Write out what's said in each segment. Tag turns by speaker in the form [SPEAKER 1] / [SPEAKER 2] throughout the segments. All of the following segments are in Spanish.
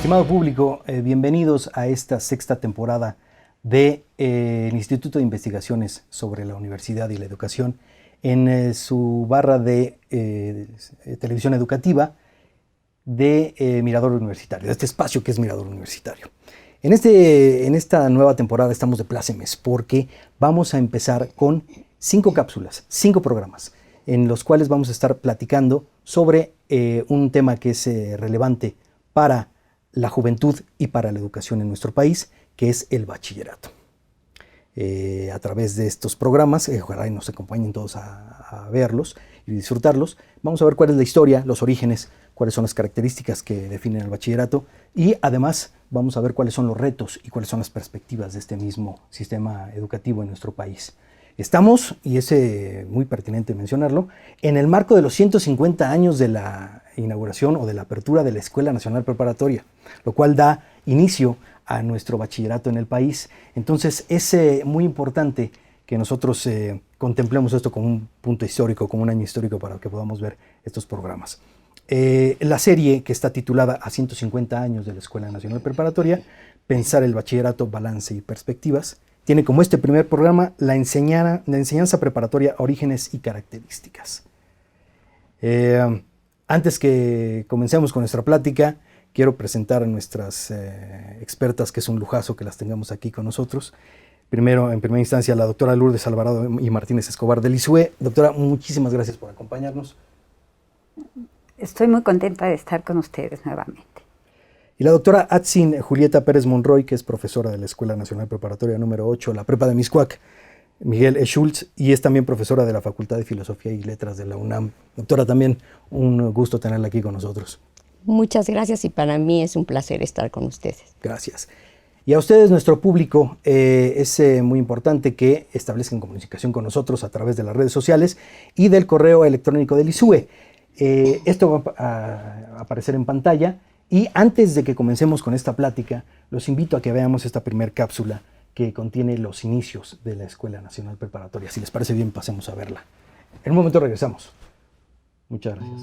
[SPEAKER 1] Estimado público, bienvenidos a esta sexta temporada del Instituto de Investigaciones sobre la Universidad y la Educación en su barra de televisión educativa de Mirador Universitario, de este espacio que es Mirador Universitario. En esta nueva temporada estamos de plácemes porque vamos a empezar con 5 cápsulas, 5 programas, en los cuales vamos a estar platicando sobre un tema que es relevante para la juventud y para la educación en nuestro país, que es el bachillerato. A través de estos programas, ojalá nos acompañen todos a verlos y disfrutarlos, vamos a ver cuál es la historia, los orígenes, cuáles son las características que definen el bachillerato y además vamos a ver cuáles son los retos y cuáles son las perspectivas de este mismo sistema educativo en nuestro país. Estamos, y es muy pertinente mencionarlo, en el marco de los 150 años de la inauguración o de la apertura de la Escuela Nacional Preparatoria, lo cual da inicio a nuestro bachillerato en el país. Entonces es muy importante que nosotros contemplemos esto como un punto histórico, como un año histórico para que podamos ver estos programas. La serie que está titulada A 150 años de la Escuela Nacional Preparatoria, Pensar el bachillerato, balance y perspectivas, tiene como este primer programa la enseñanza preparatoria, orígenes y características. Antes que comencemos con nuestra plática, quiero presentar a nuestras expertas, que es un lujazo que las tengamos aquí con nosotros. Primero, en primera instancia, la doctora Lourdes Alvarado y Martínez Escobar del ISUE. Doctora, muchísimas gracias por acompañarnos.
[SPEAKER 2] Estoy muy contenta de estar con ustedes nuevamente.
[SPEAKER 1] Y la doctora Atzin Julieta Pérez Monroy, que es profesora de la Escuela Nacional Preparatoria número 8, la Prepa de Mixcoac, Miguel E. Schultz, y es también profesora de la Facultad de Filosofía y Letras de la UNAM. Doctora, también un gusto tenerla aquí con nosotros.
[SPEAKER 3] Muchas gracias y para mí es un placer estar con ustedes.
[SPEAKER 1] Gracias. Y a ustedes, nuestro público, es muy importante que establezcan comunicación con nosotros a través de las redes sociales y del correo electrónico del ISUE. Esto va a aparecer en pantalla. Y antes de que comencemos con esta plática, los invito a que veamos esta primer cápsula que contiene los inicios de la Escuela Nacional Preparatoria. Si les parece bien, pasemos a verla. En un momento regresamos. Muchas gracias.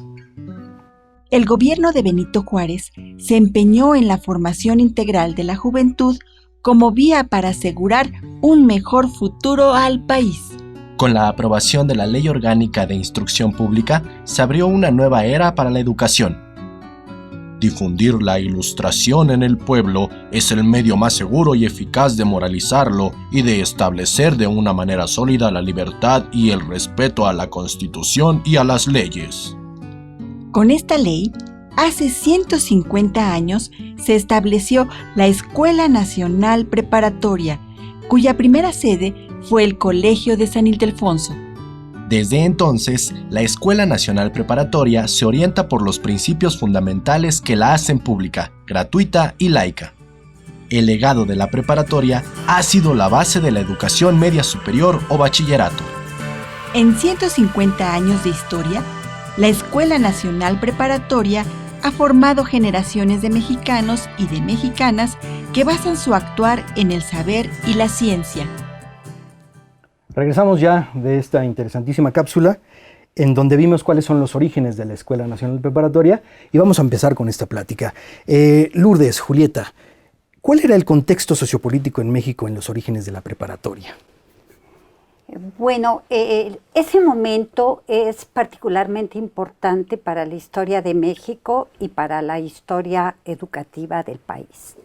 [SPEAKER 4] El gobierno de Benito Juárez se empeñó en la formación integral de la juventud como vía para asegurar un mejor futuro al país.
[SPEAKER 5] Con la aprobación de la Ley Orgánica de Instrucción Pública, se abrió una nueva era para la educación. Difundir la ilustración en el pueblo es el medio más seguro y eficaz de moralizarlo y de establecer de una manera sólida la libertad y el respeto a la Constitución y a las leyes.
[SPEAKER 4] Con esta ley, hace 150 años se estableció la Escuela Nacional Preparatoria, cuya primera sede fue el Colegio de San Ildefonso.
[SPEAKER 5] Desde entonces, la Escuela Nacional Preparatoria se orienta por los principios fundamentales que la hacen pública, gratuita y laica. El legado de la preparatoria ha sido la base de la educación media superior o bachillerato.
[SPEAKER 4] En 150 años de historia, la Escuela Nacional Preparatoria ha formado generaciones de mexicanos y de mexicanas que basan su actuar en el saber y la ciencia.
[SPEAKER 1] Regresamos ya de esta interesantísima cápsula en donde vimos cuáles son los orígenes de la Escuela Nacional Preparatoria y vamos a empezar con esta plática. Lourdes, Julieta, ¿cuál era el contexto sociopolítico en México en los orígenes de la preparatoria?
[SPEAKER 2] Bueno, ese momento es particularmente importante para la historia de México y para la historia educativa del país.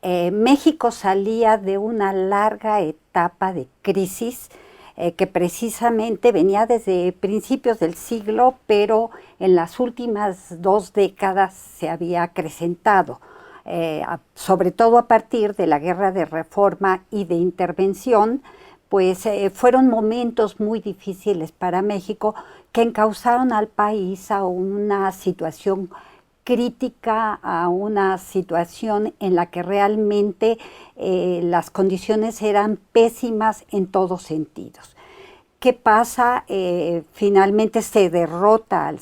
[SPEAKER 2] México salía de una larga etapa de crisis que precisamente venía desde principios del siglo, pero en las últimas 2 décadas se había acrecentado, sobre todo a partir de la Guerra de Reforma y de Intervención, pues fueron momentos muy difíciles para México que encauzaron al país a una situación crítica, a una situación en la que realmente las condiciones eran pésimas en todos sentidos. ¿Qué pasa? Finalmente se derrota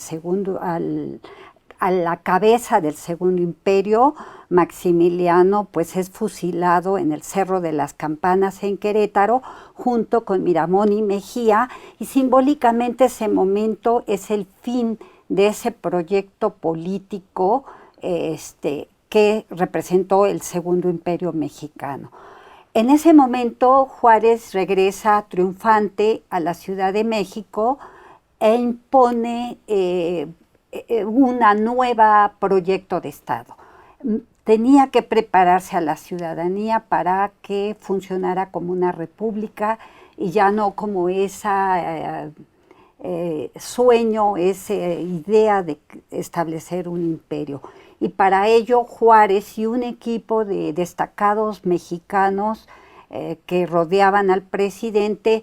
[SPEAKER 2] a la cabeza del Segundo Imperio. Maximiliano pues es fusilado en el Cerro de las Campanas en Querétaro junto con Miramón y Mejía, y simbólicamente ese momento es el fin de ese proyecto político que representó el Segundo Imperio Mexicano. En ese momento Juárez regresa triunfante a la Ciudad de México e impone una nueva proyecto de Estado. Tenía que prepararse a la ciudadanía para que funcionara como una república y ya no como esa sueño, esa idea de establecer un imperio. Y para ello Juárez y un equipo de destacados mexicanos que rodeaban al presidente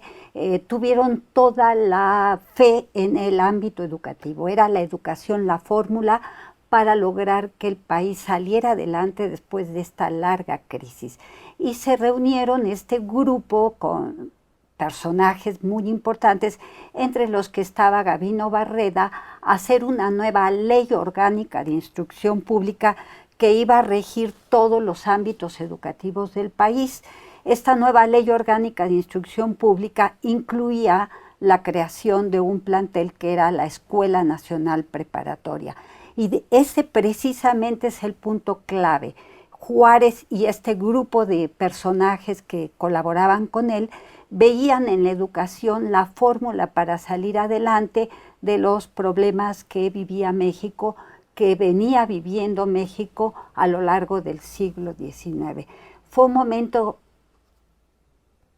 [SPEAKER 2] tuvieron toda la fe en el ámbito educativo. Era la educación la fórmula para lograr que el país saliera adelante después de esta larga crisis. Y se reunieron este grupo con personajes muy importantes, entre los que estaba Gabino Barreda, a hacer una nueva ley orgánica de instrucción pública que iba a regir todos los ámbitos educativos del país. Esta nueva ley orgánica de instrucción pública incluía la creación de un plantel que era la Escuela Nacional Preparatoria. Y ese precisamente es el punto clave. Juárez y este grupo de personajes que colaboraban con él veían en la educación la fórmula para salir adelante de los problemas que vivía México, que venía viviendo México a lo largo del siglo XIX. Fue un momento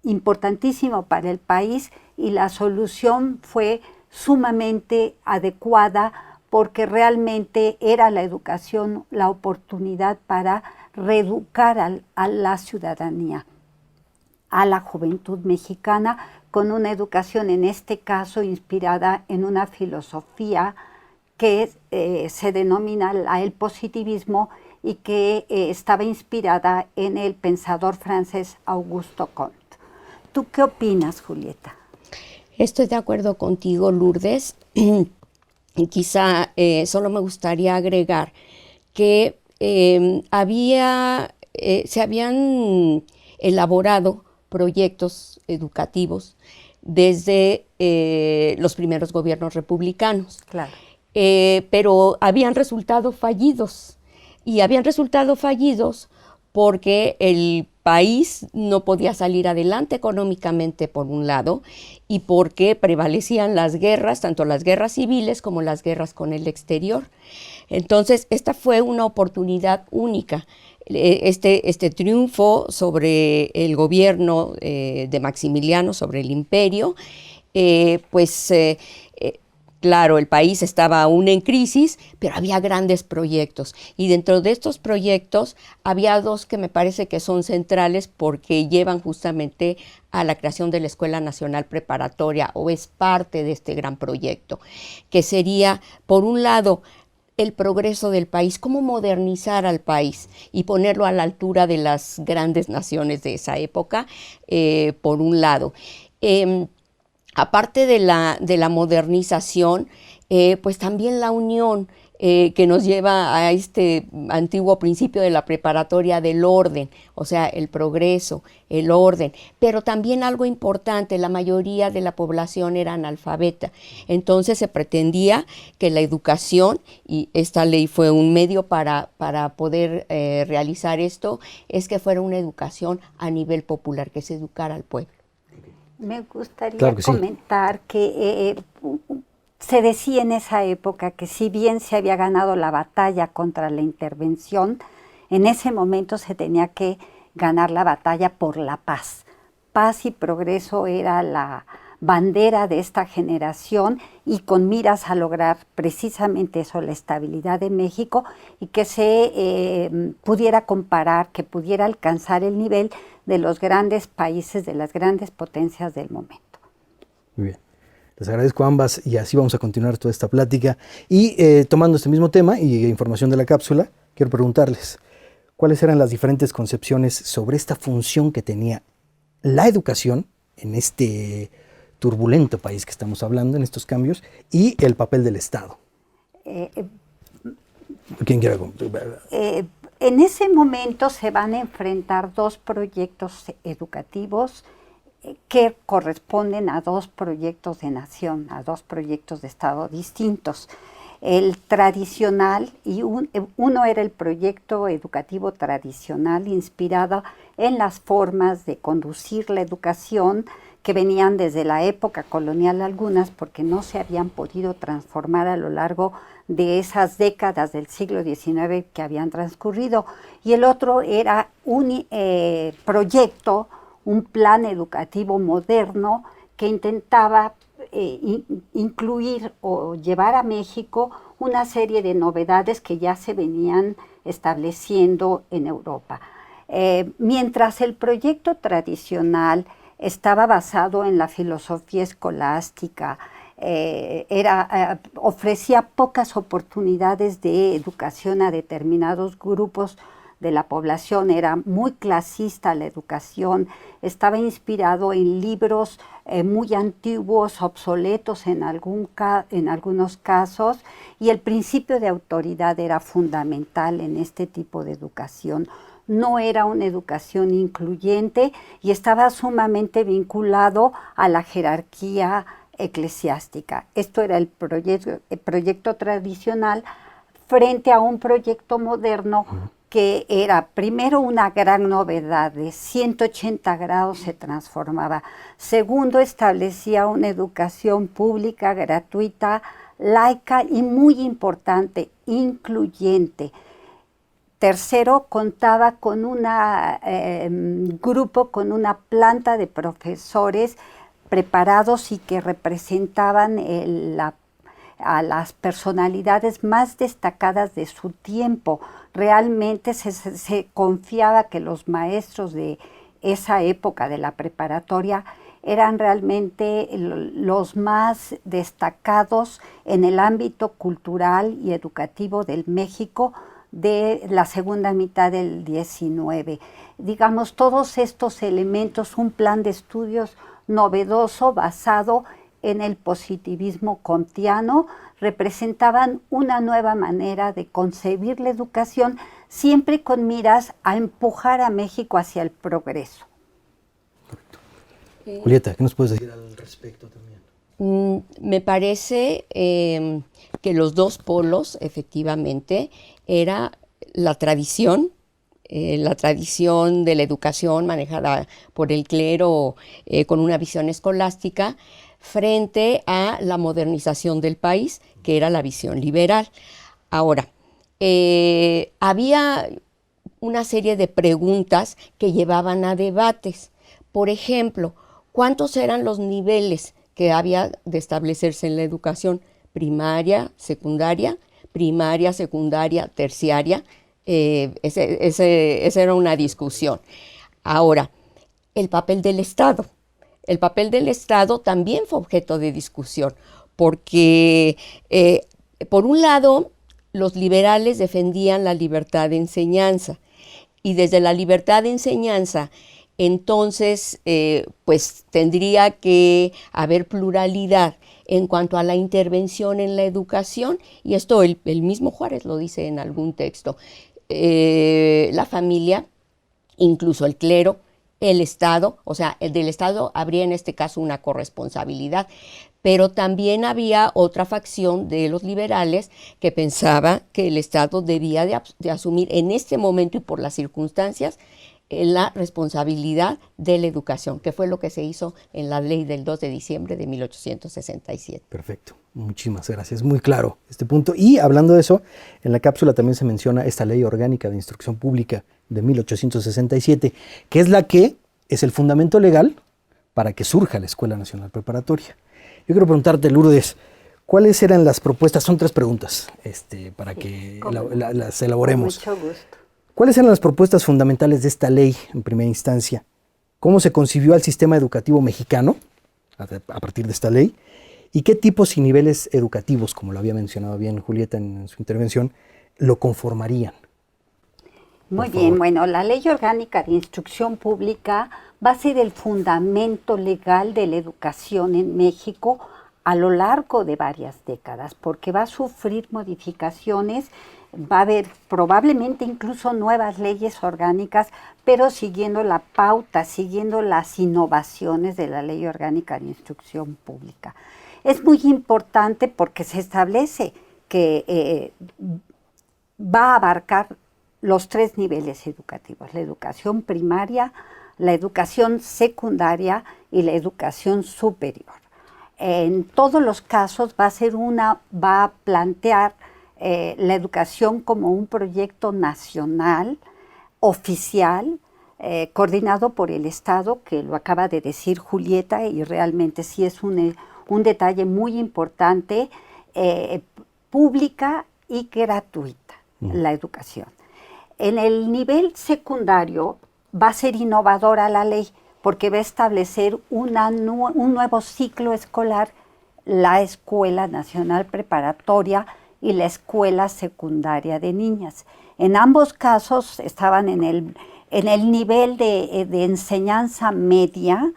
[SPEAKER 2] importantísimo para el país y la solución fue sumamente adecuada porque realmente era la educación la oportunidad para reeducar a la ciudadanía, a la juventud mexicana, con una educación en este caso inspirada en una filosofía que se denomina el positivismo y que estaba inspirada en el pensador francés Auguste Comte. ¿Tú qué opinas, Julieta?
[SPEAKER 3] Estoy de acuerdo contigo, Lourdes. Y quizá solo me gustaría agregar que se habían elaborado proyectos educativos desde los primeros gobiernos republicanos.
[SPEAKER 2] Claro.
[SPEAKER 3] Pero habían resultado fallidos. Y habían resultado fallidos porque el país no podía salir adelante económicamente, por un lado, y porque prevalecían las guerras, tanto las guerras civiles como las guerras con el exterior. Entonces, esta fue una oportunidad única. Este triunfo sobre el gobierno de Maximiliano, sobre el imperio, claro, el país estaba aún en crisis, pero había grandes proyectos. Y dentro de estos proyectos había dos que me parece que son centrales porque llevan justamente a la creación de la Escuela Nacional Preparatoria, o es parte de este gran proyecto, que sería, por un lado, el progreso del país, cómo modernizar al país y ponerlo a la altura de las grandes naciones de esa época, por un lado. Aparte de la modernización, pues también la unión que nos lleva a este antiguo principio de la preparatoria del orden, o sea, el progreso, el orden, pero también algo importante, la mayoría de la población era analfabeta, entonces se pretendía que la educación, y esta ley fue un medio para poder realizar esto, es que fuera una educación a nivel popular, que se educara al pueblo.
[SPEAKER 2] Me gustaría comentar que se decía en esa época que si bien se había ganado la batalla contra la intervención, en ese momento se tenía que ganar la batalla por la paz. Paz y progreso era la bandera de esta generación y con miras a lograr precisamente eso, la estabilidad de México y que se pudiera comparar, que pudiera alcanzar el nivel de los grandes países, de las grandes potencias del momento.
[SPEAKER 1] Muy bien. Les agradezco a ambas y así vamos a continuar toda esta plática. Y tomando este mismo tema y información de la cápsula, quiero preguntarles, ¿cuáles eran las diferentes concepciones sobre esta función que tenía la educación en este turbulento país que estamos hablando, en estos cambios, y el papel del Estado? ¿Quién quiere?
[SPEAKER 2] En ese momento se van a enfrentar dos proyectos educativos que corresponden a dos proyectos de nación, a dos proyectos de Estado distintos. El tradicional, y uno era el proyecto educativo tradicional inspirado en las formas de conducir la educación que venían desde la época colonial algunas, porque no se habían podido transformar a lo largo de esas décadas del siglo XIX que habían transcurrido. Y el otro era un proyecto, un plan educativo moderno que intentaba incluir o llevar a México una serie de novedades que ya se venían estableciendo en Europa. Mientras el proyecto tradicional estaba basado en la filosofía escolástica, ofrecía pocas oportunidades de educación a determinados grupos de la población, era muy clasista la educación, estaba inspirado en libros muy antiguos, obsoletos en algunos casos, y el principio de autoridad era fundamental en este tipo de educación. No era una educación incluyente y estaba sumamente vinculado a la jerarquía eclesiástica. Esto era el proyecto tradicional frente a un proyecto moderno que era primero una gran novedad, de 180 grados se transformaba. Segundo, establecía una educación pública, gratuita, laica y muy importante, incluyente. Tercero, contaba con un grupo, con una planta de profesores preparados y que representaban a las personalidades más destacadas de su tiempo. Realmente se confiaba que los maestros de esa época de la preparatoria eran realmente los más destacados en el ámbito cultural y educativo del México de la segunda mitad del XIX. Digamos, todos estos elementos, un plan de estudios novedoso basado en el positivismo kantiano, representaban una nueva manera de concebir la educación, siempre con miras a empujar a México hacia el progreso.
[SPEAKER 1] Julieta, ¿qué nos puedes decir al respecto también?
[SPEAKER 3] Me parece que los dos polos, efectivamente, era la tradición de la educación manejada por el clero con una visión escolástica, frente a la modernización del país, que era la visión liberal. Ahora, había una serie de preguntas que llevaban a debates. Por ejemplo, ¿cuántos eran los niveles que había de establecerse en la educación? Primaria, secundaria, terciaria. Esa era una discusión. Ahora, el papel del Estado. El papel del Estado también fue objeto de discusión, porque por un lado los liberales defendían la libertad de enseñanza, y desde la libertad de enseñanza entonces pues tendría que haber pluralidad en cuanto a la intervención en la educación, y esto el mismo Juárez lo dice en algún texto. La familia, incluso el clero, el Estado, o sea, el del Estado habría en este caso una corresponsabilidad, pero también había otra facción de los liberales que pensaba que el Estado debía de asumir en este momento y por las circunstancias la responsabilidad de la educación, que fue lo que se hizo en la ley del 2 de diciembre de 1867.
[SPEAKER 1] Perfecto, muchísimas gracias, muy claro este punto. Y hablando de eso, en la cápsula también se menciona esta Ley Orgánica de Instrucción Pública de 1867, que es la que es el fundamento legal para que surja la Escuela Nacional Preparatoria. Yo quiero preguntarte, Lourdes, ¿cuáles eran las propuestas? Son 3 preguntas para que las elaboremos.
[SPEAKER 2] Con mucho gusto.
[SPEAKER 1] ¿Cuáles eran las propuestas fundamentales de esta ley en primera instancia? ¿Cómo se concibió al sistema educativo mexicano a partir de esta ley? ¿Y qué tipos y niveles educativos, como lo había mencionado bien Julieta en su intervención, lo conformarían?
[SPEAKER 2] Muy bien, bueno, la Ley Orgánica de Instrucción Pública va a ser el fundamento legal de la educación en México a lo largo de varias décadas, porque va a sufrir modificaciones. Va a haber probablemente incluso nuevas leyes orgánicas, pero siguiendo la pauta, siguiendo las innovaciones de la Ley Orgánica de Instrucción Pública. Es muy importante porque se establece que va a abarcar los 3 niveles educativos: la educación primaria, la educación secundaria y la educación superior. En todos los casos va a plantear la educación como un proyecto nacional, oficial, coordinado por el Estado, que lo acaba de decir Julieta, y realmente sí es un detalle muy importante, pública y gratuita, la educación. En el nivel secundario va a ser innovadora la ley, porque va a establecer un nuevo ciclo escolar, la Escuela Nacional Preparatoria y la Escuela Secundaria de Niñas. En ambos casos estaban en el nivel de enseñanza media,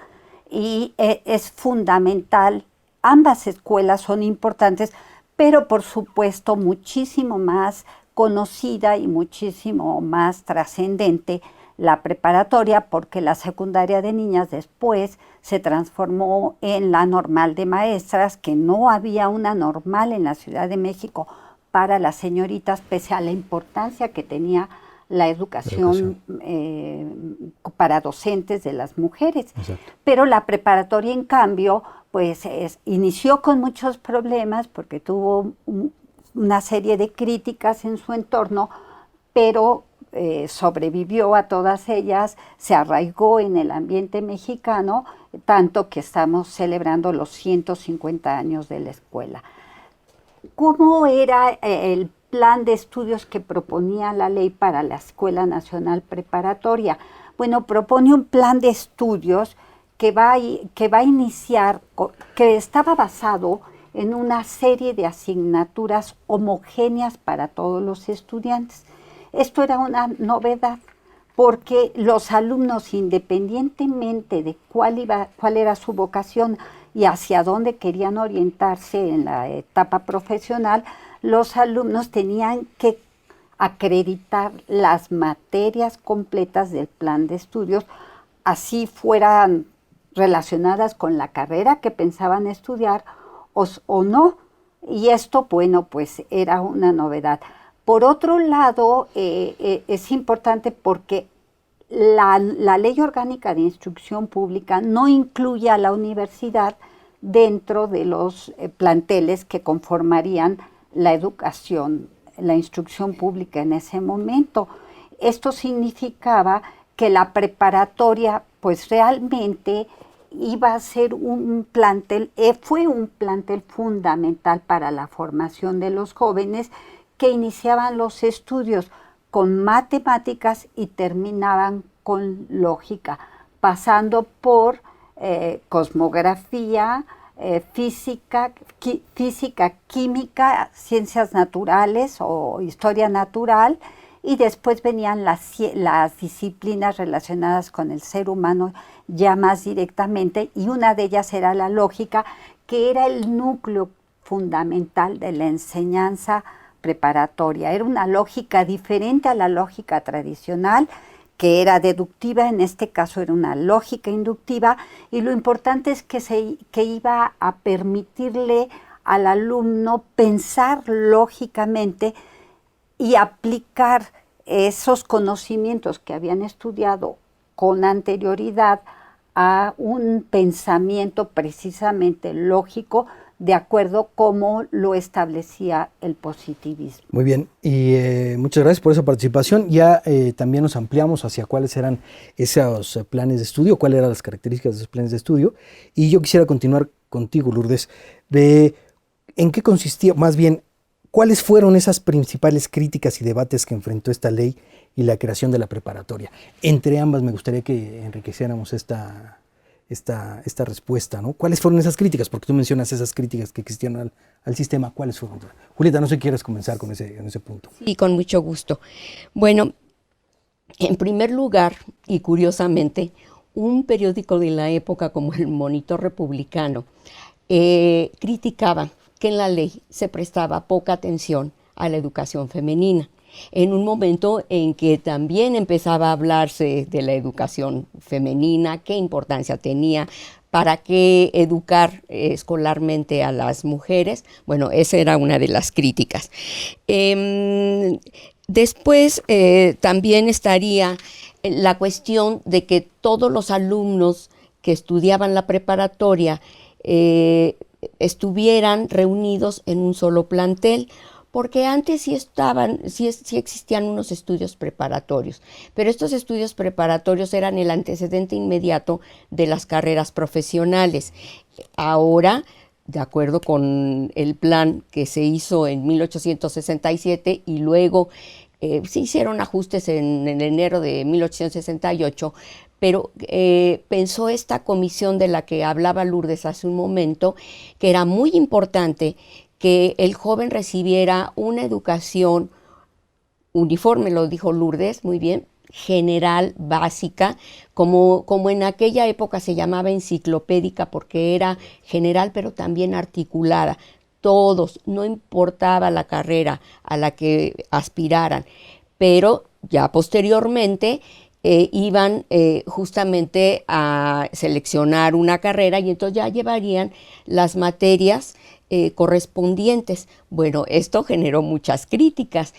[SPEAKER 2] y es fundamental. Ambas escuelas son importantes, pero por supuesto muchísimo más conocida y muchísimo más trascendente la preparatoria, porque la secundaria de niñas después se transformó en la normal de maestras, que no había una normal en la Ciudad de México para las señoritas, pese a la importancia que tenía la educación para docentes de las mujeres.
[SPEAKER 1] Exacto.
[SPEAKER 2] Pero la preparatoria, en cambio, pues inició con muchos problemas, porque tuvo una serie de críticas en su entorno, pero sobrevivió a todas ellas, se arraigó en el ambiente mexicano, tanto que estamos celebrando los 150 años de la escuela. ¿Cómo era el plan de estudios que proponía la ley para la Escuela Nacional Preparatoria? Bueno, propone un plan de estudios que va a iniciar, que estaba basado en una serie de asignaturas homogéneas para todos los estudiantes. Esto era una novedad, porque los alumnos, independientemente de cuál era su vocación y hacia dónde querían orientarse en la etapa profesional, los alumnos tenían que acreditar las materias completas del plan de estudios, así fueran relacionadas con la carrera que pensaban estudiar o no. Y esto, bueno, pues era una novedad. Por otro lado, es importante porque la Ley Orgánica de Instrucción Pública no incluye a la universidad dentro de los planteles que conformarían la educación, la instrucción pública en ese momento. Esto significaba que la preparatoria, pues realmente iba a ser un plantel, fue un plantel fundamental para la formación de los jóvenes, que iniciaban los estudios con matemáticas y terminaban con lógica, pasando por cosmografía, física, química, ciencias naturales o historia natural, y después venían las disciplinas relacionadas con el ser humano ya más directamente, y una de ellas era la lógica, que era el núcleo fundamental de la enseñanza preparatoria. Era una lógica diferente a la lógica tradicional, que era deductiva. En este caso era una lógica inductiva, y lo importante es que iba a permitirle al alumno pensar lógicamente y aplicar esos conocimientos que habían estudiado con anterioridad a un pensamiento precisamente lógico, de acuerdo como lo establecía el positivismo.
[SPEAKER 1] Muy bien, y muchas gracias por esa participación. Ya también nos ampliamos hacia cuáles eran esos planes de estudio, cuáles eran las características de esos planes de estudio, y yo quisiera continuar contigo, Lourdes, de en qué consistía, más bien, cuáles fueron esas principales críticas y debates que enfrentó esta ley y la creación de la preparatoria. Entre ambas me gustaría que enriqueciéramos esta respuesta, ¿no? ¿Cuáles fueron esas críticas? Porque tú mencionas esas críticas que existían al sistema. ¿Cuáles fueron? Julieta, no sé si quieres comenzar con ese punto.
[SPEAKER 3] Sí, con mucho gusto. Bueno, en primer lugar, y curiosamente, un periódico de la época como el Monitor Republicano criticaba que en la ley se prestaba poca atención a la educación femenina, en un momento en que también empezaba a hablarse de la educación femenina, qué importancia tenía ¿para qué educar escolarmente a las mujeres? Bueno, esa era una de las críticas. Después también estaría la cuestión de que todos los alumnos que estudiaban la preparatoria estuvieran reunidos en un solo plantel, porque antes sí existían unos estudios preparatorios, pero estos estudios preparatorios eran el antecedente inmediato de las carreras profesionales. Ahora, de acuerdo con el plan que se hizo en 1867 y luego se hicieron ajustes en enero de 1868, pero pensó esta comisión de la que hablaba Lourdes hace un momento, que era muy importante que el joven recibiera una educación uniforme, lo dijo Lourdes muy bien, general, básica, como en aquella época se llamaba enciclopédica, porque era general pero también articulada. Todos, no importaba la carrera a la que aspiraran, pero ya posteriormente iban justamente a seleccionar una carrera y entonces ya llevarían las materias correspondientes. Bueno, esto generó muchas críticas.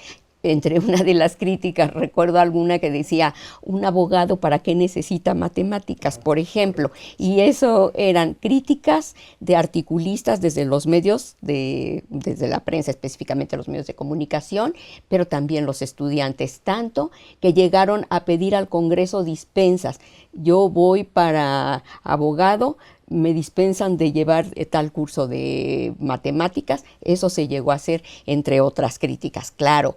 [SPEAKER 3] Entre una de las críticas, recuerdo alguna que decía, un abogado ¿para qué necesita matemáticas?, por ejemplo? Y eso eran críticas de articulistas desde los medios, desde la prensa, específicamente los medios de comunicación, pero también los estudiantes, tanto que llegaron a pedir al Congreso dispensas. Yo voy para abogado, me dispensan de llevar tal curso de matemáticas. Eso se llegó a hacer, entre otras críticas. Claro,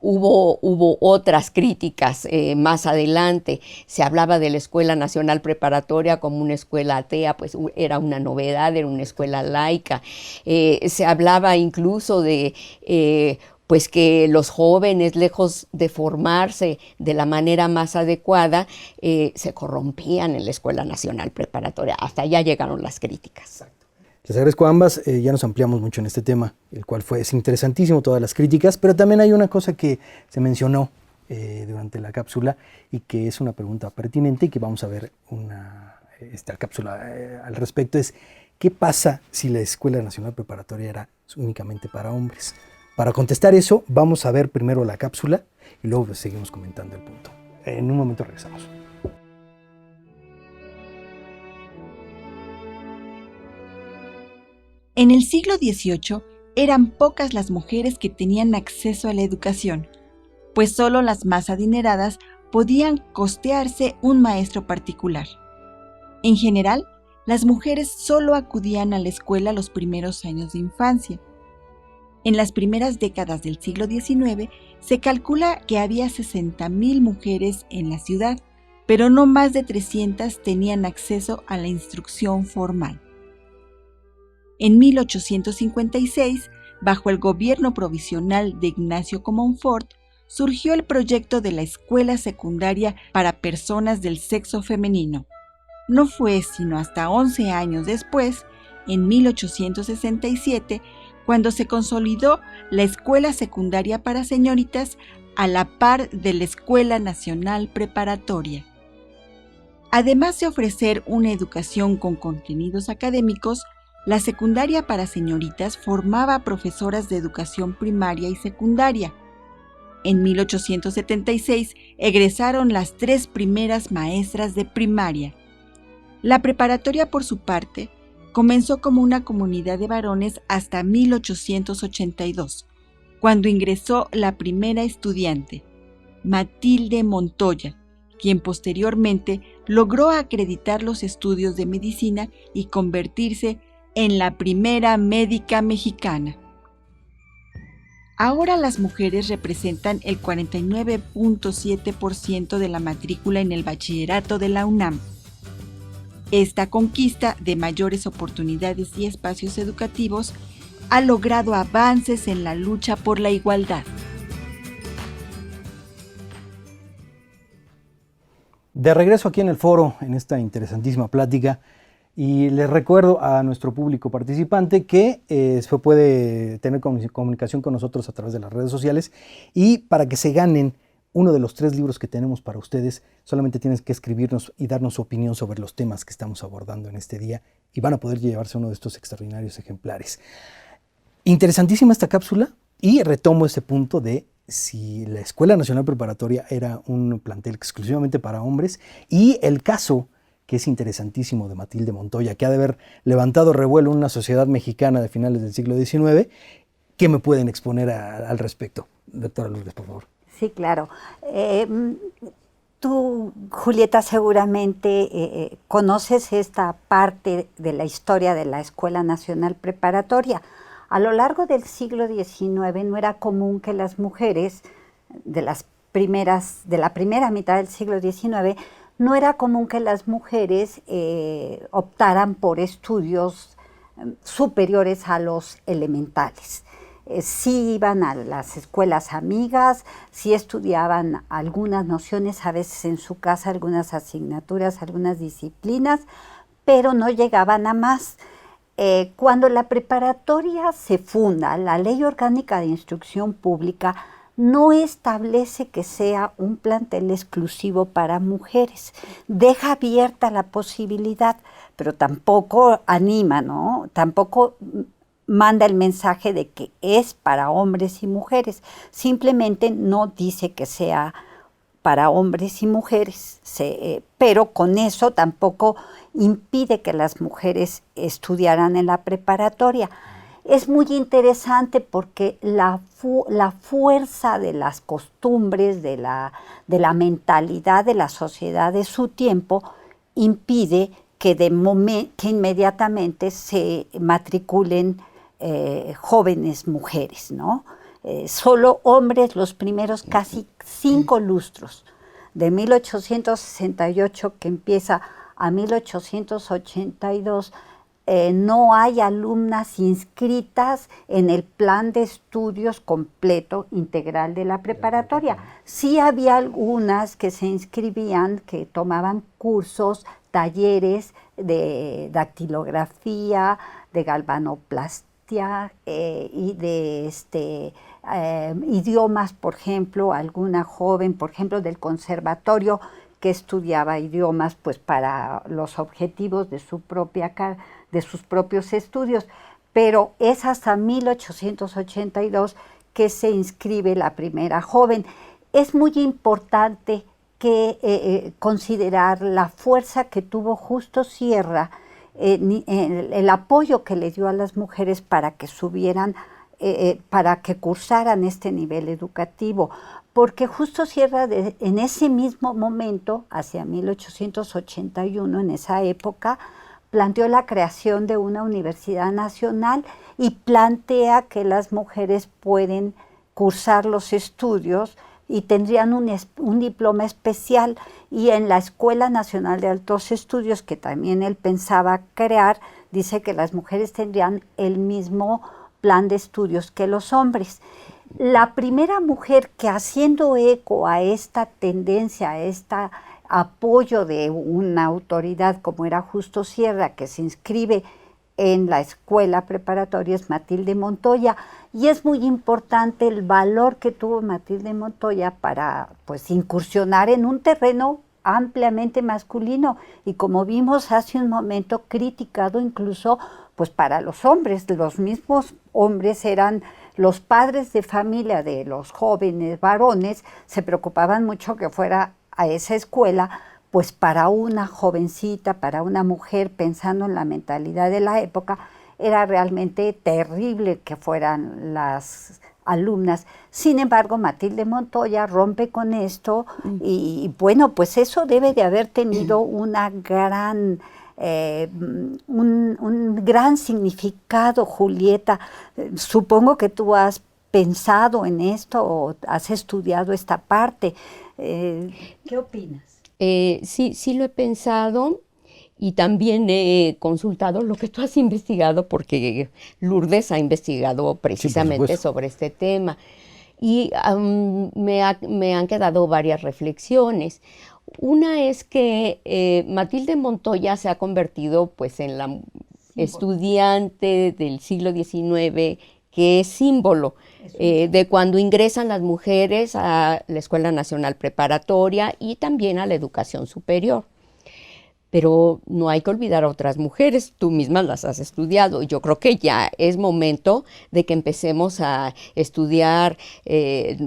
[SPEAKER 3] hubo otras críticas más adelante. Se hablaba de la Escuela Nacional Preparatoria como una escuela atea, pues era una novedad, era una escuela laica. Se hablaba incluso de pues que los jóvenes, lejos de formarse de la manera más adecuada, se corrompían en la Escuela Nacional Preparatoria. Hasta allá llegaron las críticas.
[SPEAKER 1] Exacto. Les agradezco a ambas, ya nos ampliamos mucho en este tema, el cual es interesantísimo, todas las críticas, pero también hay una cosa que se mencionó durante la cápsula y que es una pregunta pertinente y que vamos a ver esta cápsula al respecto, es ¿qué pasa si la Escuela Nacional Preparatoria era únicamente para hombres? Para contestar eso, vamos a ver primero la cápsula y luego seguimos comentando el punto. En un momento regresamos.
[SPEAKER 4] En el siglo XVIII eran pocas las mujeres que tenían acceso a la educación, pues solo las más adineradas podían costearse un maestro particular. En general, las mujeres solo acudían a la escuela los primeros años de infancia. En las primeras décadas del siglo XIX se calcula que había 60,000 mujeres en la ciudad, pero no más de 300 tenían acceso a la instrucción formal. En 1856, bajo el gobierno provisional de Ignacio Comonfort, surgió el proyecto de la escuela secundaria para personas del sexo femenino. No fue sino hasta 11 años después, en 1867, cuando se consolidó la escuela secundaria para señoritas a la par de la Escuela Nacional Preparatoria. Además de ofrecer una educación con contenidos académicos, la secundaria para señoritas formaba profesoras de educación primaria y secundaria. En 1876 egresaron las 3 primeras maestras de primaria. La preparatoria, por su parte, comenzó como una comunidad de varones hasta 1882, cuando ingresó la primera estudiante, Matilde Montoya, quien posteriormente logró acreditar los estudios de medicina y convertirse en la primera médica mexicana. Ahora las mujeres representan el 49.7% de la matrícula en el bachillerato de la UNAM. Esta conquista de mayores oportunidades y espacios educativos ha logrado avances en la lucha por la igualdad.
[SPEAKER 1] De regreso aquí en el foro, en esta interesantísima plática, y les recuerdo a nuestro público participante que se puede tener comunicación con nosotros a través de las redes sociales y para que se ganen uno de los 3 libros que tenemos para ustedes. Solamente tienen que escribirnos y darnos su opinión sobre los temas que estamos abordando en este día y van a poder llevarse uno de estos extraordinarios ejemplares. Interesantísima esta cápsula y retomo ese punto de si la Escuela Nacional Preparatoria era un plantel exclusivamente para hombres, y el caso que es interesantísimo de Matilde Montoya, que ha de haber levantado revuelo en una sociedad mexicana de finales del siglo XIX. ¿Qué me pueden exponer al respecto? Doctora Lourdes, por favor.
[SPEAKER 2] Sí, claro. Tú, Julieta, seguramente conoces esta parte de la historia de la Escuela Nacional Preparatoria. A lo largo del siglo XIX no era común que las mujeres de la primera mitad del siglo XIX, no era común que las mujeres optaran por estudios superiores a los elementales. Sí iban a las escuelas amigas, sí estudiaban algunas nociones, a veces en su casa, algunas asignaturas, algunas disciplinas, pero no llegaban a más. Cuando la preparatoria se funda, la Ley Orgánica de Instrucción Pública no establece que sea un plantel exclusivo para mujeres. Deja abierta la posibilidad, pero tampoco anima, ¿no? Tampoco manda el mensaje de que es para hombres y mujeres. Simplemente no dice que sea para hombres y mujeres, pero con eso tampoco impide que las mujeres estudiaran en la preparatoria. Es muy interesante porque la fuerza de las costumbres, de la mentalidad de la sociedad de su tiempo, impide que inmediatamente se matriculen jóvenes mujeres, ¿no? Solo hombres los primeros casi 5 lustros, de 1868 que empieza a 1882, no hay alumnas inscritas en el plan de estudios completo integral de la preparatoria. Sí había algunas que se inscribían, que tomaban cursos, talleres de dactilografía, de galvanoplastia y de idiomas, por ejemplo, alguna joven, por ejemplo, del conservatorio que estudiaba idiomas pues para los objetivos de sus propios estudios, pero es hasta 1882 que se inscribe la primera joven. Es muy importante considerar la fuerza que tuvo Justo Sierra, el apoyo que le dio a las mujeres para que para que cursaran este nivel educativo, porque Justo Sierra en ese mismo momento, hacia 1881, en esa época, planteó la creación de una universidad nacional y plantea que las mujeres pueden cursar los estudios y tendrían un diploma especial, y en la Escuela Nacional de Altos Estudios, que también él pensaba crear, dice que las mujeres tendrían el mismo plan de estudios que los hombres. La primera mujer que, haciendo eco a esta tendencia, a este apoyo de una autoridad como era Justo Sierra, que se inscribe en la escuela preparatoria, es Matilde Montoya, y es muy importante el valor que tuvo Matilde Montoya para pues incursionar en un terreno ampliamente masculino y, como vimos hace un momento, criticado incluso pues para los hombres. Los mismos hombres eran los padres de familia de los jóvenes varones, se preocupaban mucho que fuera a esa escuela, pues para una jovencita, para una mujer, pensando en la mentalidad de la época, era realmente terrible que fueran las alumnas. Sin embargo, Matilde Montoya rompe con esto y bueno, pues eso debe de haber tenido una gran... un gran significado, Julieta. Supongo que tú has pensado en esto o has estudiado esta parte. ¿Qué opinas?
[SPEAKER 3] Sí lo he pensado y también he consultado lo que tú has investigado, porque Lourdes ha investigado precisamente sobre este tema. Y me han quedado varias reflexiones. Una es que Matilde Montoya se ha convertido pues en la estudiante del siglo XIX que es símbolo de cuando ingresan las mujeres a la Escuela Nacional Preparatoria y también a la educación superior. Pero no hay que olvidar a otras mujeres, tú misma las has estudiado. Yo creo que ya es momento de que empecemos a estudiar,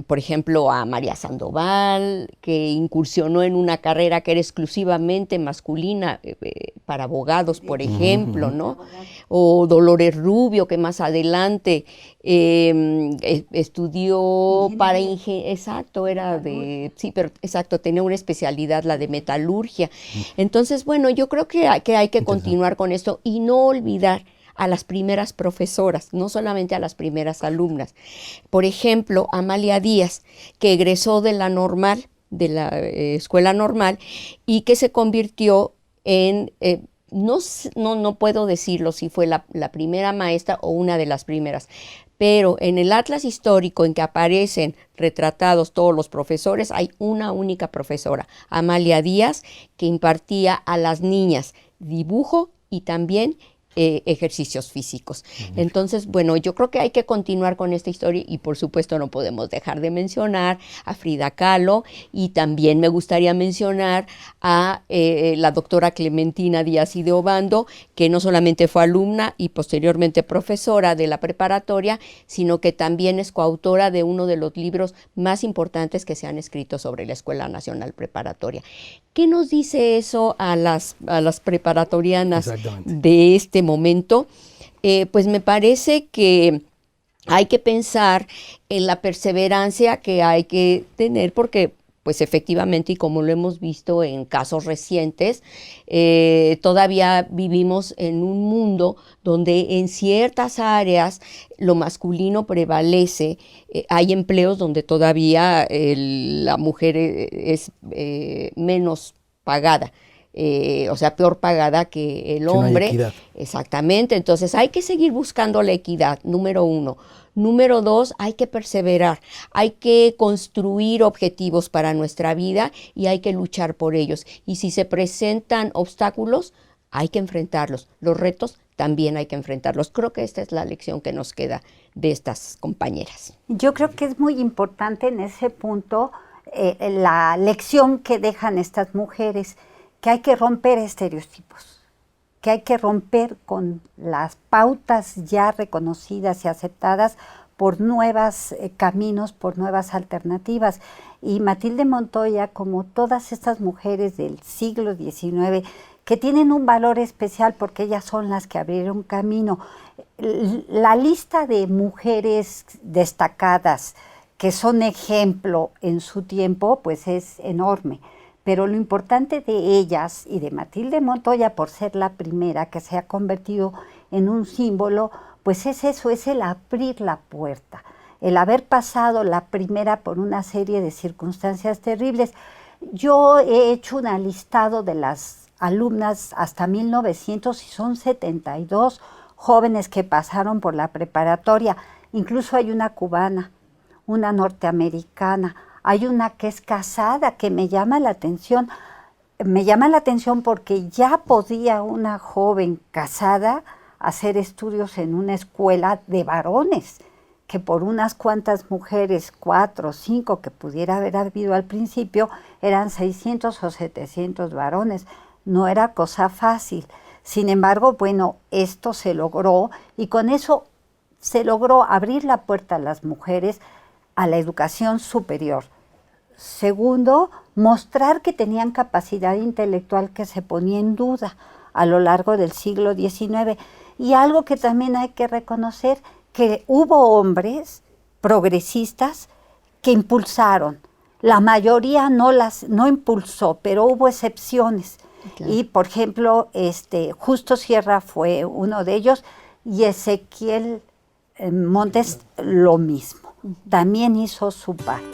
[SPEAKER 3] por ejemplo, a María Sandoval, que incursionó en una carrera que era exclusivamente masculina, para abogados, por ejemplo, ¿no? O Dolores Rubio, que más adelante estudió para exacto, era de, sí, pero exacto, tenía una especialidad, la de metalurgia. Entonces, bueno, yo creo que hay que continuar con esto y no olvidar a las primeras profesoras, no solamente a las primeras alumnas. Por ejemplo, Amalia Díaz, que egresó de la normal, de la escuela normal, y que se convirtió en, no puedo decirlo si fue la primera maestra o una de las primeras, pero en el atlas histórico en que aparecen retratados todos los profesores, hay una única profesora, Amalia Díaz, que impartía a las niñas dibujo y también ejercicios físicos. Entonces, bueno, yo creo que hay que continuar con esta historia y por supuesto no podemos dejar de mencionar a Frida Kahlo y también me gustaría mencionar a la doctora Clementina Díaz y de Obando, que no solamente fue alumna y posteriormente profesora de la preparatoria, sino que también es coautora de uno de los libros más importantes que se han escrito sobre la Escuela Nacional Preparatoria. ¿Qué nos dice eso a las preparatorianas de este momento? Pues me parece que hay que pensar en la perseverancia que hay que tener porque pues efectivamente, y como lo hemos visto en casos recientes, todavía vivimos en un mundo donde en ciertas áreas lo masculino prevalece. Hay empleos donde todavía la mujer es menos pagada. O sea, peor pagada que el hombre.
[SPEAKER 1] No hay equidad.
[SPEAKER 3] Exactamente, entonces hay que seguir buscando la equidad, número uno. Número dos, hay que perseverar, hay que construir objetivos para nuestra vida y hay que luchar por ellos. Y si se presentan obstáculos, hay que enfrentarlos. Los retos también hay que enfrentarlos. Creo que esta es la lección que nos queda de estas compañeras.
[SPEAKER 2] Yo creo que es muy importante en ese punto la lección que dejan estas mujeres, que hay que romper estereotipos, que hay que romper con las pautas ya reconocidas y aceptadas por nuevos caminos, por nuevas alternativas. Y Matilde Montoya, como todas estas mujeres del siglo XIX, que tienen un valor especial porque ellas son las que abrieron camino. La lista de mujeres destacadas que son ejemplo en su tiempo, pues es enorme. Pero lo importante de ellas y de Matilde Montoya, por ser la primera que se ha convertido en un símbolo, pues es eso, es el abrir la puerta, el haber pasado la primera por una serie de circunstancias terribles. Yo he hecho un listado de las alumnas hasta 1900 y son 72 jóvenes que pasaron por la preparatoria. Incluso hay una cubana, una norteamericana, hay una que es casada, que me llama la atención. Me llama la atención porque ya podía una joven casada hacer estudios en una escuela de varones, que por unas cuantas mujeres, 4 o 5 que pudiera haber habido al principio, eran 600 o 700 varones. No era cosa fácil. Sin embargo, bueno, esto se logró y con eso se logró abrir la puerta a las mujeres a la educación superior. Segundo, mostrar que tenían capacidad intelectual que se ponía en duda a lo largo del siglo XIX. Y algo que también hay que reconocer, que hubo hombres progresistas que impulsaron. La mayoría no impulsó, pero hubo excepciones. Claro. Y, por ejemplo, Justo Sierra fue uno de ellos y Ezequiel Montes lo mismo. También hizo su parte.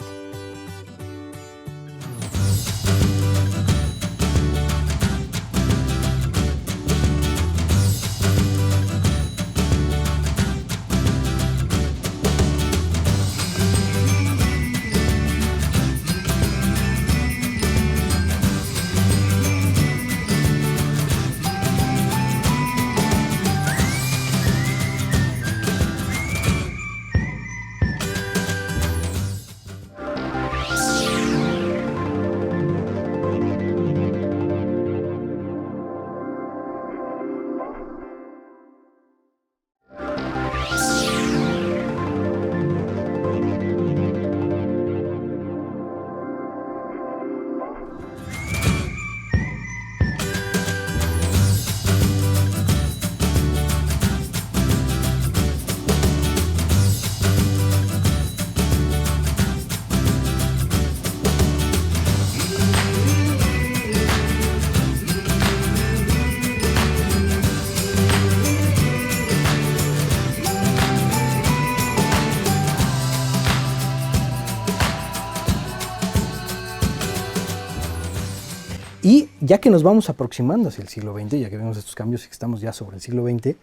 [SPEAKER 1] Y ya que nos vamos aproximando hacia el siglo XX, ya que vemos estos cambios y que estamos ya sobre el siglo XX,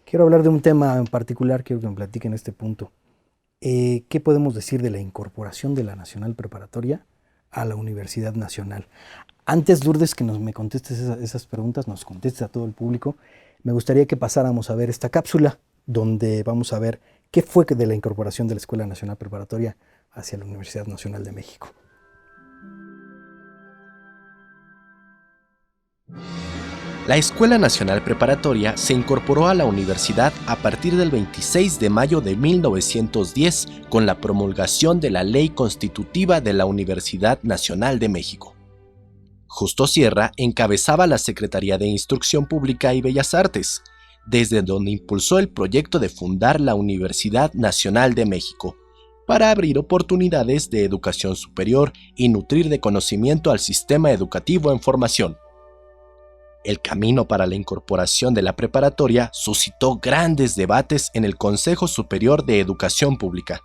[SPEAKER 1] quiero hablar de un tema en particular, quiero que me platiquen este punto. ¿Qué podemos decir de la incorporación de la Nacional Preparatoria a la Universidad Nacional? Antes, Lourdes, que me contestes esas preguntas, nos contestes a todo el público, me gustaría que pasáramos a ver esta cápsula donde vamos a ver qué fue de la incorporación de la Escuela Nacional Preparatoria hacia la Universidad Nacional de México.
[SPEAKER 5] La Escuela Nacional Preparatoria se incorporó a la universidad a partir del 26 de mayo de 1910 con la promulgación de la Ley Constitutiva de la Universidad Nacional de México. Justo Sierra encabezaba la Secretaría de Instrucción Pública y Bellas Artes, desde donde impulsó el proyecto de fundar la Universidad Nacional de México, para abrir oportunidades de educación superior y nutrir de conocimiento al sistema educativo en formación. El camino para la incorporación de la preparatoria suscitó grandes debates en el Consejo Superior de Educación Pública.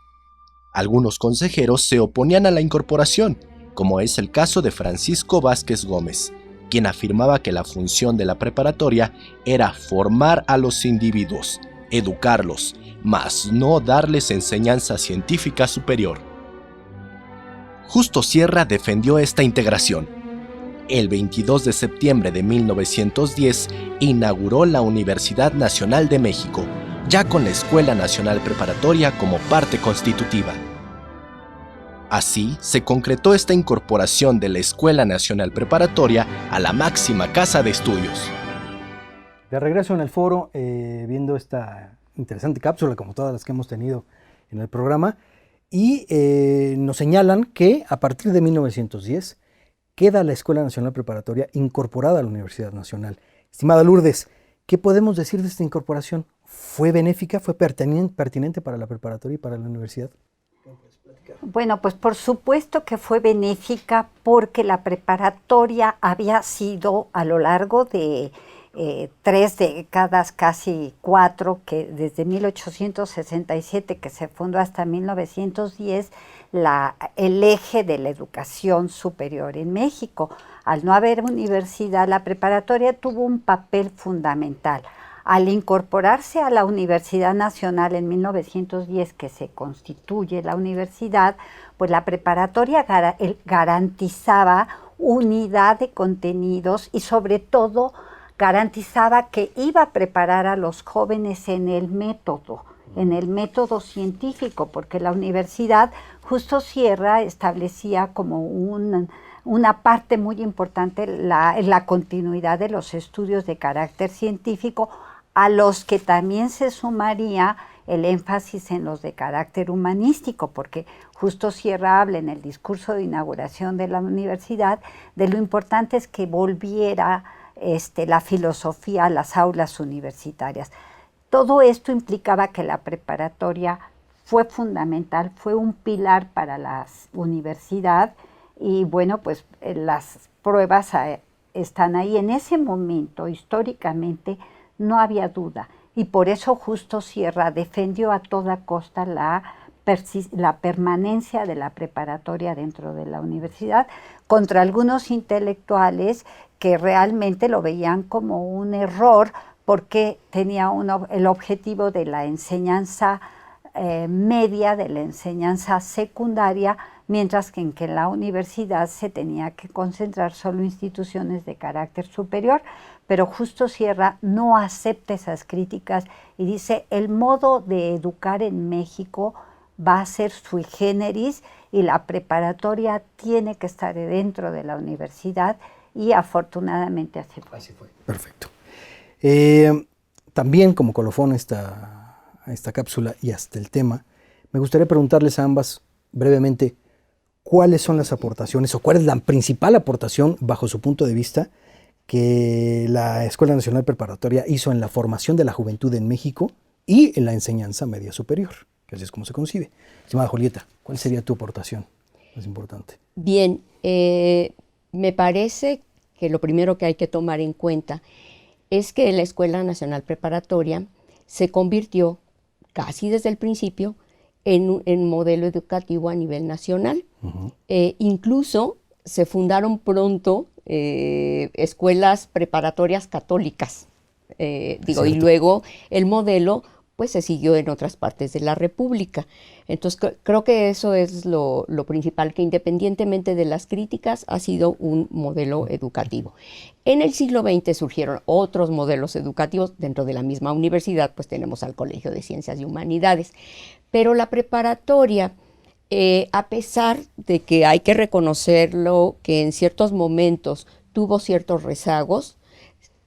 [SPEAKER 5] Algunos consejeros se oponían a la incorporación, como es el caso de Francisco Vázquez Gómez, quien afirmaba que la función de la preparatoria era formar a los individuos, educarlos, mas no darles enseñanza científica superior. Justo Sierra defendió esta integración. El 22 de septiembre de 1910 inauguró la Universidad Nacional de México, ya con la Escuela Nacional Preparatoria como parte constitutiva. Así se concretó esta incorporación de la Escuela Nacional Preparatoria a la máxima casa de estudios.
[SPEAKER 1] De regreso en el foro, viendo esta interesante cápsula, como todas las que hemos tenido en el programa, y nos señalan que a partir de 1910 queda la Escuela Nacional Preparatoria incorporada a la Universidad Nacional. Estimada Lourdes, ¿qué podemos decir de esta incorporación? ¿Fue benéfica, fue pertinente para la preparatoria y para la universidad?
[SPEAKER 2] Bueno, pues por supuesto que fue benéfica porque la preparatoria había sido a lo largo de 3 décadas, casi 4, que desde 1867 que se fundó hasta 1910, el eje de la educación superior en México. Al no haber universidad, la preparatoria tuvo un papel fundamental. Al incorporarse a la Universidad Nacional en 1910, que se constituye la universidad, pues la preparatoria garantizaba unidad de contenidos y sobre todo garantizaba que iba a preparar a los jóvenes en el método científico, porque la universidad Justo Sierra establecía como una parte muy importante la continuidad de los estudios de carácter científico, a los que también se sumaría el énfasis en los de carácter humanístico, porque Justo Sierra habla en el discurso de inauguración de la universidad de lo importante es que volviera la filosofía a las aulas universitarias. Todo esto implicaba que la preparatoria fue fundamental, fue un pilar para la universidad y bueno, pues las pruebas están ahí. En ese momento, históricamente, no había duda y por eso Justo Sierra defendió a toda costa la permanencia de la preparatoria dentro de la universidad contra algunos intelectuales que realmente lo veían como un error porque tenía el objetivo de la enseñanza media, de la enseñanza secundaria, mientras que en la universidad se tenía que concentrar solo instituciones de carácter superior. Pero Justo Sierra no acepta esas críticas y dice el modo de educar en México va a ser sui generis y la preparatoria tiene que estar dentro de la universidad y afortunadamente así fue.
[SPEAKER 1] Así fue. Perfecto. También como colofón a esta cápsula y hasta el tema, me gustaría preguntarles a ambas brevemente cuáles son las aportaciones o cuál es la principal aportación bajo su punto de vista que la Escuela Nacional Preparatoria hizo en la formación de la juventud en México y en la enseñanza media superior, que así es como se concibe. Estimada Julieta, ¿cuál sería tu aportación más importante?
[SPEAKER 3] Bien, me parece que lo primero que hay que tomar en cuenta es que la Escuela Nacional Preparatoria se convirtió casi desde el principio en modelo educativo a nivel nacional. Incluso se fundaron pronto escuelas preparatorias católicas. Y luego el modelo pues se siguió en otras partes de la República. Entonces creo que eso es lo principal, que independientemente de las críticas ha sido un modelo educativo. En el siglo XX surgieron otros modelos educativos. Dentro de la misma universidad pues tenemos al Colegio de Ciencias y Humanidades, pero la preparatoria, a pesar de que hay que reconocerlo, que en ciertos momentos tuvo ciertos rezagos.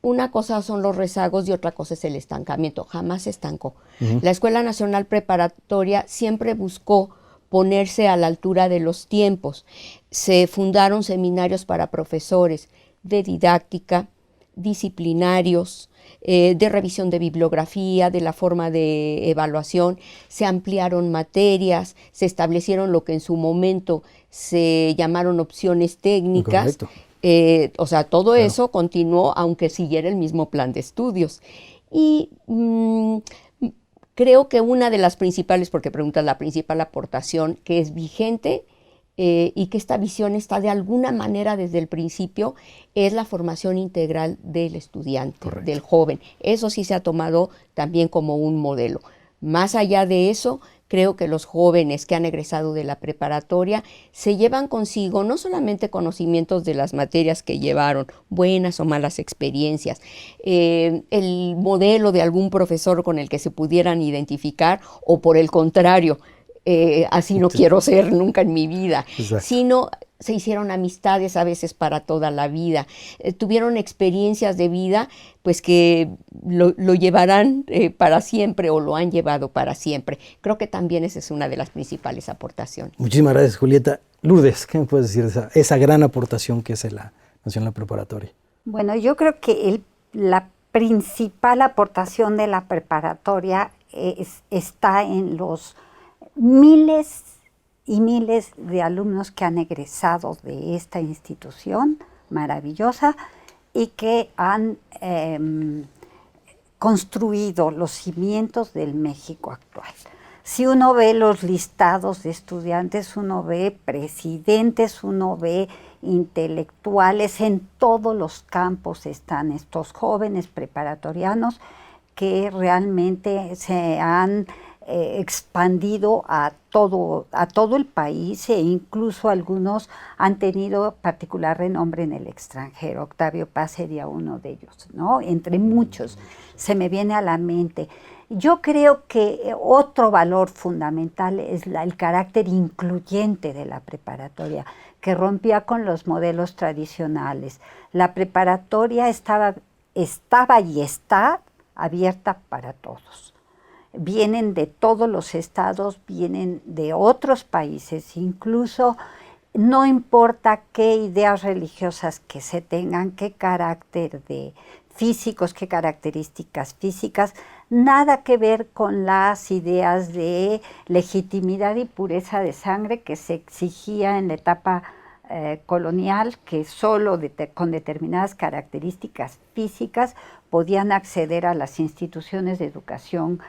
[SPEAKER 3] Una cosa son los rezagos y otra cosa es el estancamiento. Jamás se estancó. La Escuela Nacional Preparatoria siempre buscó ponerse a la altura de los tiempos. Se fundaron seminarios para profesores de didáctica, disciplinarios, de revisión de bibliografía, de la forma de evaluación. Se ampliaron materias, se establecieron lo que en su momento se llamaron opciones técnicas.
[SPEAKER 1] Correcto.
[SPEAKER 3] Todo eso continuó, aunque siguiera el mismo plan de estudios. Y creo que una de las principales, porque preguntas la principal aportación, que es vigente y que esta visión está de alguna manera desde el principio, es la formación integral del estudiante,
[SPEAKER 1] correcto,
[SPEAKER 3] del joven. Eso sí se ha tomado también como un modelo. Más allá de eso, creo que los jóvenes que han egresado de la preparatoria se llevan consigo no solamente conocimientos de las materias que llevaron, buenas o malas experiencias, el modelo de algún profesor con el que se pudieran identificar, o por el contrario, así no quiero ser nunca en mi vida, sino se hicieron amistades a veces para toda la vida, tuvieron experiencias de vida pues que lo llevarán para siempre, o lo han llevado para siempre. Creo que también esa es una de las principales aportaciones.
[SPEAKER 1] Muchísimas gracias, Julieta. Lourdes, ¿qué me puedes decir de esa gran aportación que es la Nacional Preparatoria?
[SPEAKER 2] Bueno, yo creo que la principal aportación de la preparatoria está en los miles y miles de alumnos que han egresado de esta institución maravillosa y que han construido los cimientos del México actual. Si uno ve los listados de estudiantes, uno ve presidentes, uno ve intelectuales, en todos los campos están estos jóvenes preparatorianos que realmente se han expandido a todo el país, e incluso algunos han tenido particular renombre en el extranjero. Octavio Paz sería uno de ellos, ¿no? Entre muchos se me viene a la mente. Yo creo que otro valor fundamental es el carácter incluyente de la preparatoria, que rompía con los modelos tradicionales. La preparatoria estaba y está abierta para todos. Vienen de todos los estados, vienen de otros países, incluso no importa qué ideas religiosas que se tengan, qué carácter de físicos, qué características físicas, nada que ver con las ideas de legitimidad y pureza de sangre que se exigía en la etapa colonial, que solo con determinadas características físicas podían acceder a las instituciones de educación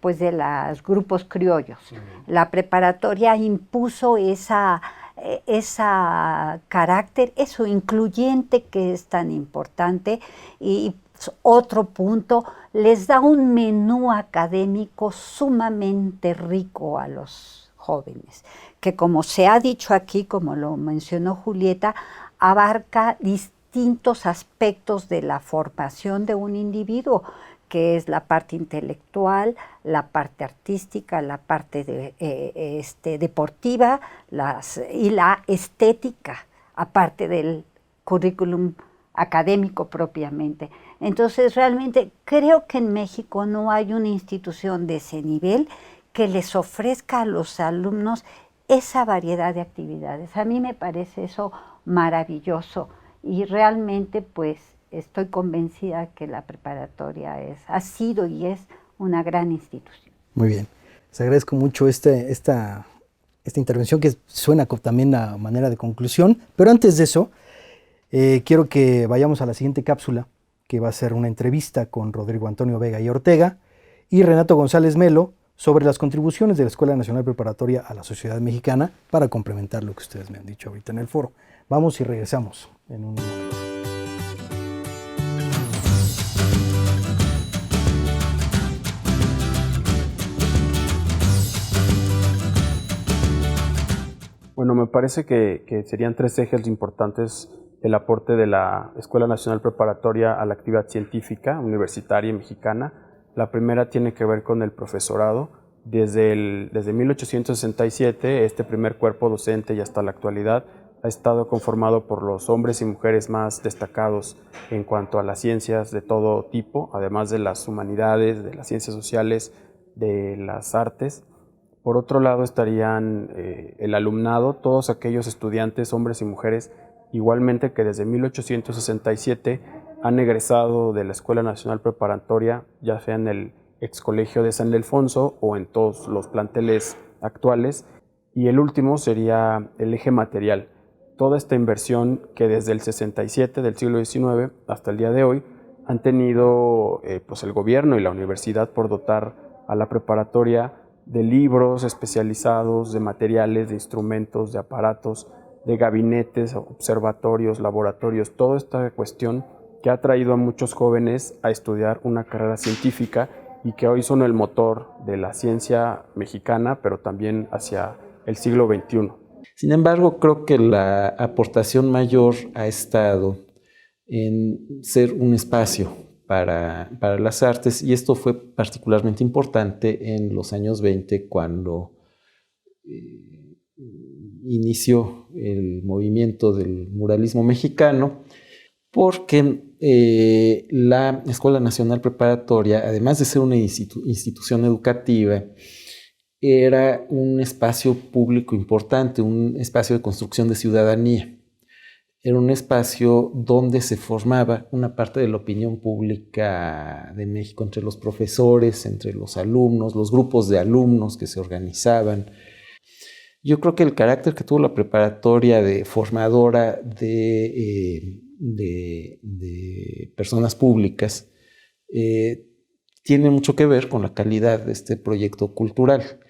[SPEAKER 2] pues de los grupos criollos. La preparatoria impuso esa carácter, eso incluyente que es tan importante. Y otro punto, les da un menú académico sumamente rico a los jóvenes, que como se ha dicho aquí, como lo mencionó Julieta, abarca distintos aspectos de la formación de un individuo, que es la parte intelectual, la parte artística, la parte deportiva y la estética, aparte del currículum académico propiamente. Entonces, realmente creo que en México no hay una institución de ese nivel que les ofrezca a los alumnos esa variedad de actividades. A mí me parece eso maravilloso y realmente pues estoy convencida que la preparatoria ha sido y es una gran institución.
[SPEAKER 1] Muy bien. Les agradezco mucho esta intervención que suena también a manera de conclusión, pero antes de eso, quiero que vayamos a la siguiente cápsula, que va a ser una entrevista con Rodrigo Antonio Vega y Ortega y Renato González Melo sobre las contribuciones de la Escuela Nacional Preparatoria a la sociedad mexicana, para complementar lo que ustedes me han dicho ahorita en el foro. Vamos y regresamos en un momento.
[SPEAKER 6] Bueno, me parece que serían 3 ejes importantes el aporte de la Escuela Nacional Preparatoria a la actividad científica universitaria mexicana. La primera tiene que ver con el profesorado. Desde 1867, este primer cuerpo docente y hasta la actualidad ha estado conformado por los hombres y mujeres más destacados en cuanto a las ciencias de todo tipo, además de las humanidades, de las ciencias sociales, de las artes. Por otro lado estarían el alumnado, todos aquellos estudiantes, hombres y mujeres, igualmente que desde 1867 han egresado de la Escuela Nacional Preparatoria, ya sea en el ex colegio de San Ildefonso o en todos los planteles actuales. Y el último sería el eje material. Toda esta inversión que desde el 67 del siglo XIX hasta el día de hoy han tenido pues el gobierno y la universidad por dotar a la preparatoria de libros especializados, de materiales, de instrumentos, de aparatos, de gabinetes, observatorios, laboratorios, toda esta cuestión que ha traído a muchos jóvenes a estudiar una carrera científica y que hoy son el motor de la ciencia mexicana, pero también hacia el siglo XXI.
[SPEAKER 7] Sin embargo, creo que la aportación mayor ha estado en ser un espacio para las artes, y esto fue particularmente importante en los años 20 cuando inició el movimiento del muralismo mexicano, porque la Escuela Nacional Preparatoria, además de ser una institución educativa, era un espacio público importante, un espacio de construcción de ciudadanía. Era un espacio donde se formaba una parte de la opinión pública de México entre los profesores, entre los alumnos, los grupos de alumnos que se organizaban. Yo creo que el carácter que tuvo la preparatoria de formadora de personas públicas tiene mucho que ver con la calidad de este proyecto cultural.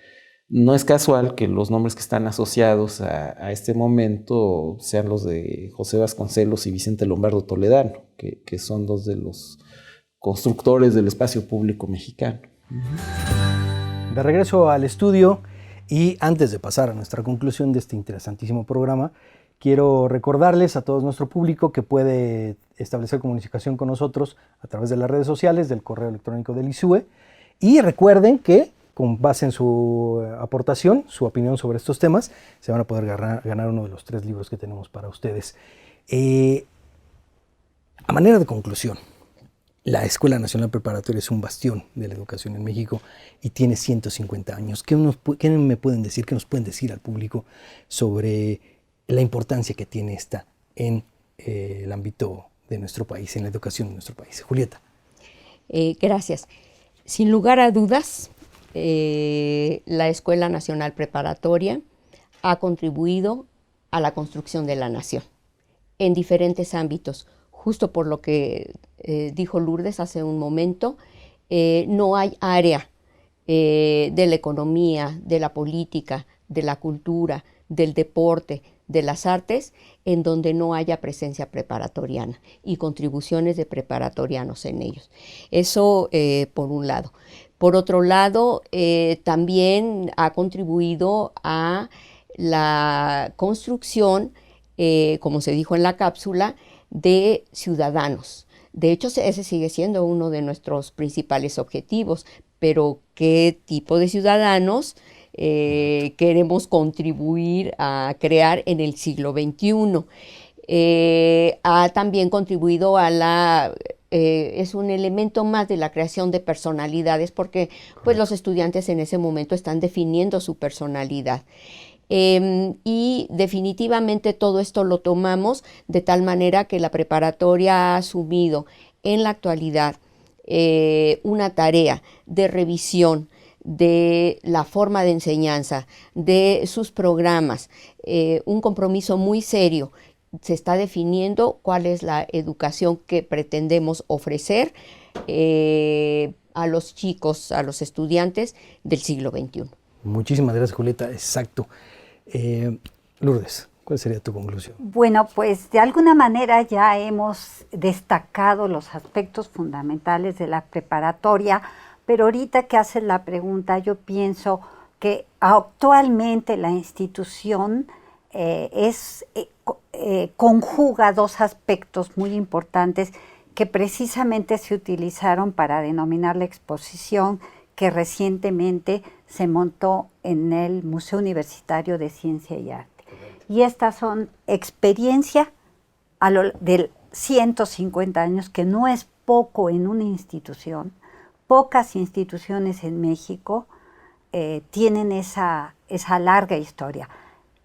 [SPEAKER 7] No es casual que los nombres que están asociados a este momento sean los de José Vasconcelos y Vicente Lombardo Toledano, que son dos de los constructores del espacio público mexicano.
[SPEAKER 1] De regreso al estudio, y antes de pasar a nuestra conclusión de este interesantísimo programa, quiero recordarles a todo nuestro público que puede establecer comunicación con nosotros a través de las redes sociales, del correo electrónico del ISUE, y recuerden que con base en su aportación, su opinión sobre estos temas, se van a poder ganar uno de los 3 libros que tenemos para ustedes. A manera de conclusión, la Escuela Nacional Preparatoria es un bastión de la educación en México y tiene 150 años. ¿Qué me pueden decir, qué nos pueden decir al público sobre la importancia que tiene esta en el ámbito de nuestro país, en la educación de nuestro país? Julieta.
[SPEAKER 3] Gracias. Sin lugar a dudas, la Escuela Nacional Preparatoria ha contribuido a la construcción de la nación en diferentes ámbitos. Justo por lo que dijo Lourdes hace un momento, no hay área de la economía, de la política, de la cultura, del deporte, de las artes, en donde no haya presencia preparatoriana y contribuciones de preparatorianos en ellos. Eso por un lado. Por otro lado, también ha contribuido a la construcción, como se dijo en la cápsula, de ciudadanos. De hecho, ese sigue siendo uno de nuestros principales objetivos, pero ¿qué tipo de ciudadanos queremos contribuir a crear en el siglo XXI? Ha también contribuido a la... es un elemento más de la creación de personalidades, porque pues, los estudiantes en ese momento están definiendo su personalidad. Y definitivamente todo esto lo tomamos de tal manera que la preparatoria ha asumido en la actualidad una tarea de revisión de la forma de enseñanza, de sus programas, un compromiso muy serio. Se está definiendo cuál es la educación que pretendemos ofrecer a los chicos, a los estudiantes del siglo XXI.
[SPEAKER 1] Muchísimas gracias, Julieta. Exacto. Lourdes, ¿Cuál sería tu conclusión?
[SPEAKER 2] Bueno, pues de alguna manera ya hemos destacado los aspectos fundamentales de la preparatoria, pero ahorita que haces la pregunta, yo pienso que actualmente la institución conjuga dos aspectos muy importantes que precisamente se utilizaron para denominar la exposición que recientemente se montó en el Museo Universitario de Ciencia y Arte. Y estas son experiencia de 150 años, que no es poco en una institución. Pocas instituciones en México tienen esa larga historia.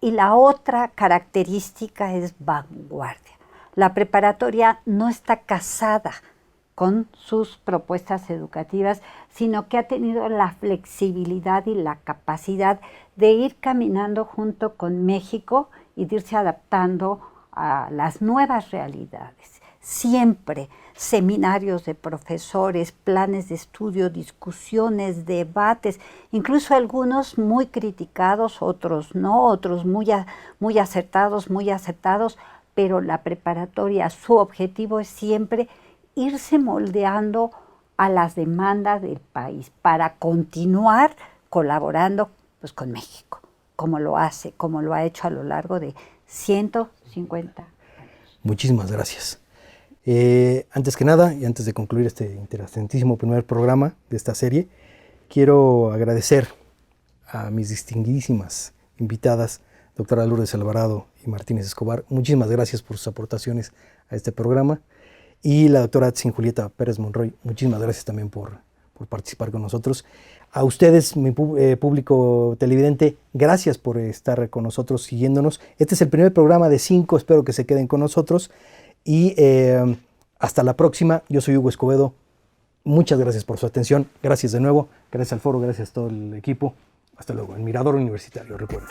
[SPEAKER 2] Y la otra característica es vanguardia. La preparatoria no está casada con sus propuestas educativas, sino que ha tenido la flexibilidad y la capacidad de ir caminando junto con México y de irse adaptando a las nuevas realidades. Siempre seminarios de profesores, planes de estudio, discusiones, debates, incluso algunos muy criticados, otros no, otros muy acertados, pero la preparatoria, su objetivo es siempre irse moldeando a las demandas del país para continuar colaborando pues, con México, como lo ha hecho a lo largo de 150 años.
[SPEAKER 1] Muchísimas gracias. Antes que nada, y antes de concluir este interesantísimo primer programa de esta serie, quiero agradecer a mis distinguidísimas invitadas, doctora Lourdes Alvarado y Martínez Escobar. Muchísimas gracias por sus aportaciones a este programa. Y la doctora Atzin Julieta Pérez Monroy, muchísimas gracias también por participar con nosotros. A ustedes, mi público televidente, gracias por estar con nosotros, siguiéndonos. Este es el primer programa de 5, espero que se queden con nosotros. Y hasta la próxima. Yo soy Hugo Escobedo. Muchas gracias por su atención. Gracias de nuevo. Gracias al foro, gracias a todo el equipo. Hasta luego. El Mirador Universitario, recuerden.